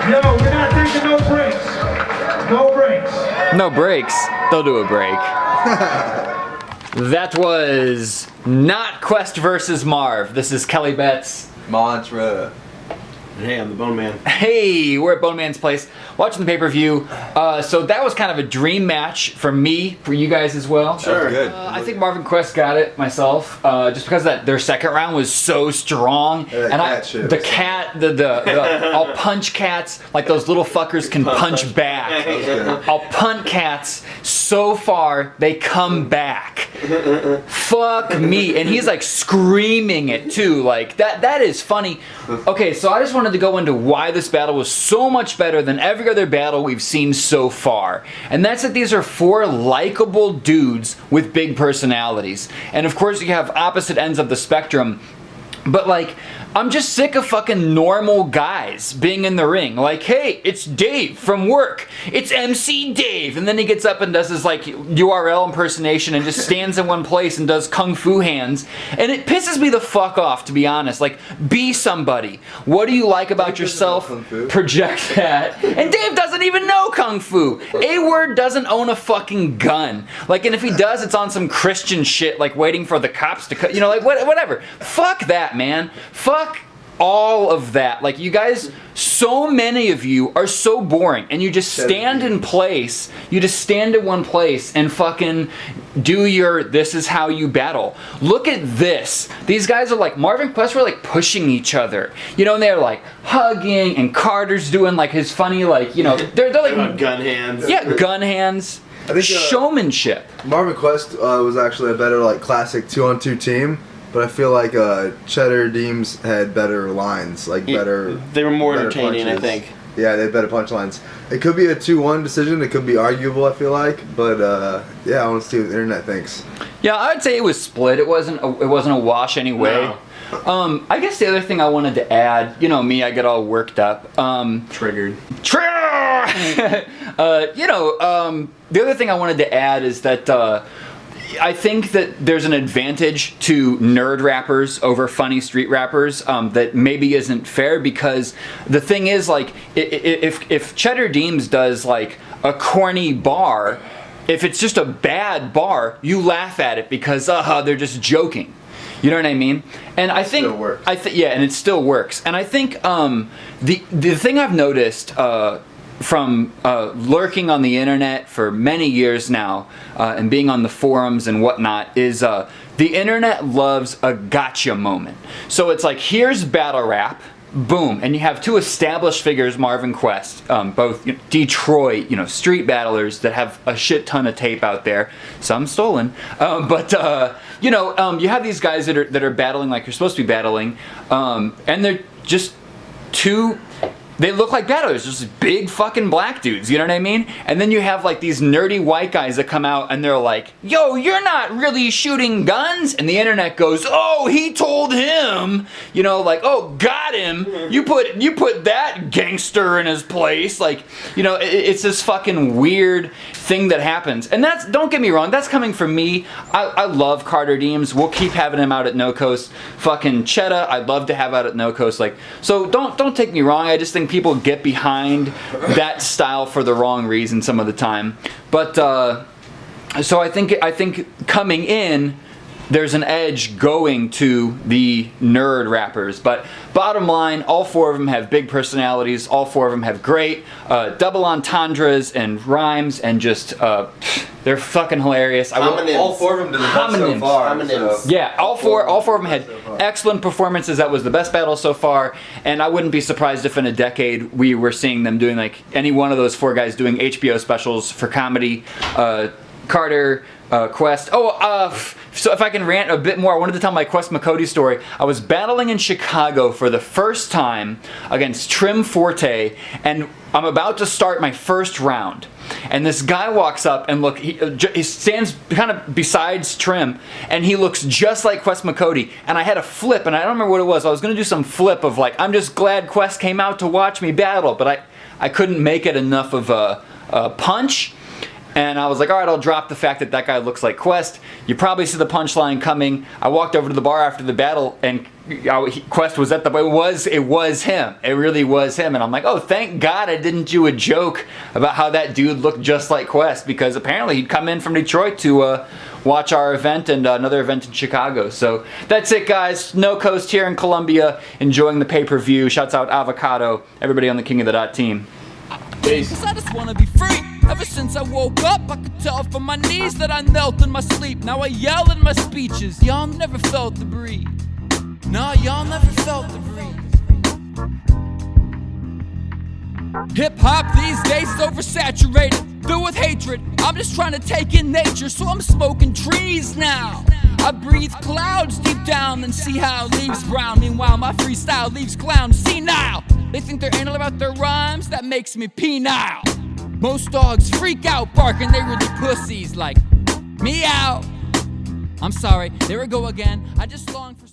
No, we're not taking no breaks. No breaks. No breaks. They'll do a break. That was not Quest versus Marv. This is Kelly Betts. Mantra. Hey, I'm the Bone Man. Hey, we're at Bone Man's place watching the pay-per-view. So that was kind of a dream match for me, for you guys as well. Sure. Good. I think Marv and Quest got it myself, just because their second round was so strong. Yeah, I'll punch cats like those little fuckers can punch back. I'll punt cats so far they come back. Fuck me. And he's like screaming it too. Like that is funny. Okay, so I just wanted to go into why this battle was so much better than every other battle we've seen so far. And that's that these are four likable dudes with big personalities. And of course you have opposite ends of the spectrum. But like, I'm just sick of fucking normal guys being in the ring. Like, hey, it's Dave from work. It's MC Dave. And then he gets up and does his like URL impersonation and just stands in one place and does kung fu hands. And it pisses me the fuck off, to be honest. Like, be somebody. What do you like about yourself? Project that. And Dave doesn't even know kung fu. A-Word doesn't own a fucking gun. Like, and if he does, it's on some Christian shit, like waiting for the cops to cut, you know, like whatever. Fuck that, man. Fuck all of that. Like, you guys, so many of you are so boring, and you just stand in place. You just stand in one place and fucking do your this is how you battle. Look at this. These guys are like, Marv and Quest were like pushing each other, you know, and they're like hugging, and Carter's doing like his funny, like, you know, they're like gun hands. Yeah, gun hands. I think showmanship. Marv and Quest was actually a better like classic 2-on-2 team. But I feel like Chedda Deems had better lines, like better. They were more better entertaining, punches. I think. Yeah, they had better punchlines. It could be a 2-1 decision. It could be arguable, I feel like. But yeah, I want to see what the internet thinks. Yeah, I'd say it was split. It wasn't a wash anyway. No. I guess the other thing I wanted to add, you know me, I get all worked up. Triggered. The other thing I wanted to add is that. I think that there's an advantage to nerd rappers over funny street rappers that maybe isn't fair, because the thing is, like, if Cheddar Deems does like a corny bar, if it's just a bad bar, you laugh at it because they're just joking. You know what I mean? And I think still works. yeah, and it still works. And I think the thing I've noticed from lurking on the internet for many years now and being on the forums and whatnot is the internet loves a gotcha moment. So it's like, here's battle rap, boom, and you have two established figures, Marv and Quest, both Detroit, street battlers that have a shit ton of tape out there, some stolen, but you have these guys that are battling like you're supposed to be battling, and they're just two. They look like battlers, just big fucking black dudes, you know what I mean? And then you have like these nerdy white guys that come out and they're like, yo, you're not really shooting guns? And the internet goes, oh, he told him, like, oh, got him. You put that gangster in his place. Like, it's this fucking weird thing that happens. And that's, don't get me wrong, that's coming from me. I love Carter Deems. We'll keep having him out at No Coast. Fucking Chedda, I'd love to have out at No Coast. Like, so don't take me wrong. I just think people get behind that style for the wrong reason some of the time. But so I think coming in, there's an edge going to the nerd rappers. But bottom line, all four of them have big personalities. All four of them have great double entendres and rhymes, and just they're fucking hilarious. All four of them did the best so far. So. Yeah, all four of them had excellent performances. That was the best battle so far, and I wouldn't be surprised if in a decade we were seeing them doing like any one of those four guys doing HBO specials for comedy. Carter, Quest. So if I can rant a bit more, I wanted to tell my Quest McCody story. I was battling in Chicago for the first time against Trim Forte, and I'm about to start my first round. And this guy walks up, and look, he stands kind of besides Trim, and he looks just like Quest McCody. And I had a flip, and I don't remember what it was. I was going to do some flip of like, I'm just glad Quest came out to watch me battle, but I couldn't make it enough of a punch. And I was like, all right, I'll drop the fact that that guy looks like Quest. You probably see the punchline coming. I walked over to the bar after the battle, and Quest was at the bar. It was him. It really was him. And I'm like, oh, thank God I didn't do a joke about how that dude looked just like Quest, because apparently he'd come in from Detroit to watch our event and another event in Chicago. So that's it, guys. No Coast here in Columbia, enjoying the pay-per-view. Shouts out Avocado, everybody on the King of the Dot team. Peace. Cause I just wanna be free. Ever since I woke up, I could tell from my knees that I knelt in my sleep. Now I yell in my speeches. Y'all never felt the breeze. Nah, y'all never felt the breeze. Hip hop these days is oversaturated, filled with hatred. I'm just trying to take in nature, so I'm smoking trees now. I breathe clouds deep down and see how leaves brown. Meanwhile, my freestyle leaves clowns senile. They think they're anal about their rhymes, that makes me penile. Most dogs freak out barking, they really pussies like meow. I'm sorry, there we go again. I just long for